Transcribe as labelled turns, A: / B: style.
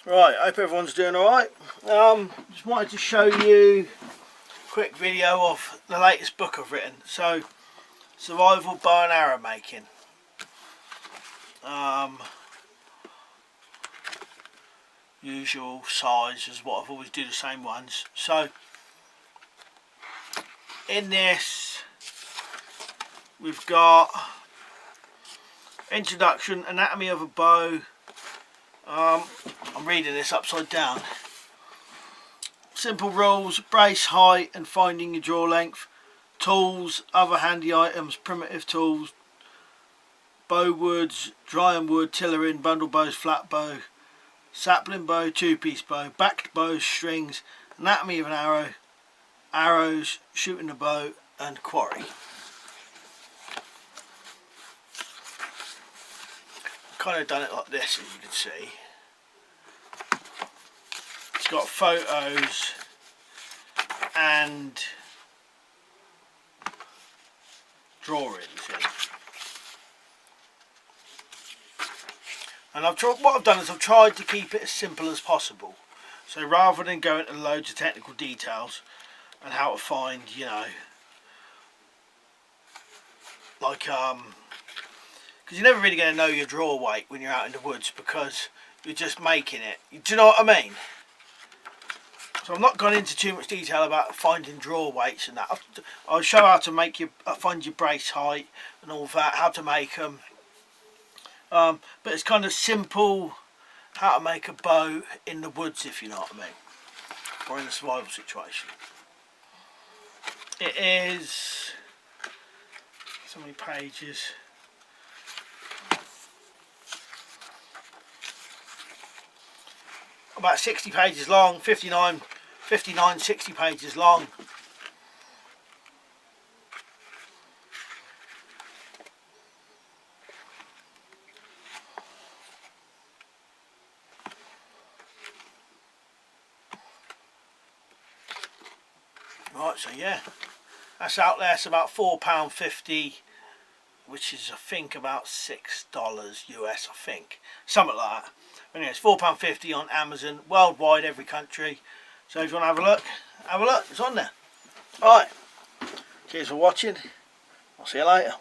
A: Right, I hope everyone's doing alright. Just wanted to show you a quick video of the latest book I've written. So, Survival Bow and Arrow Making. Usual size is what I've always do, the same ones. So, in this, we've got introduction, anatomy of a bow. I'm reading this upside down. Simple rules, brace height and finding your draw length. Tools, other handy items, primitive tools, bow woods, dry and wood, tillering, bundle bows, flat bow, sapling bow, two-piece bow, backed bows, strings, anatomy of an arrow, arrows, shooting the bow, and quarry. I've kind of done it like this, as you can see. It's got photos and drawings in. And what I've done is I've tried to keep it as simple as possible. So rather than go into loads of technical details and how to find, you know, like because you're never really going to know your draw weight when you're out in the woods because you're just making it. Do you know what I mean? So I've not gone into too much detail about finding draw weights and that. I'll show how to make find your brace height and all that, how to make them. But it's kind of simple how to make a bow in the woods, if you know what I mean, or in a survival situation. It is so many pages. About 60 pages long, 59, 60 pages long. Right, so yeah, that's out there. It's about £4.50, which is I think about $6 US, I think, something like that. Anyway, it's £4.50 on Amazon, worldwide, every country. So if you want to have a look, it's on there. Alright, cheers for watching. I'll see you later.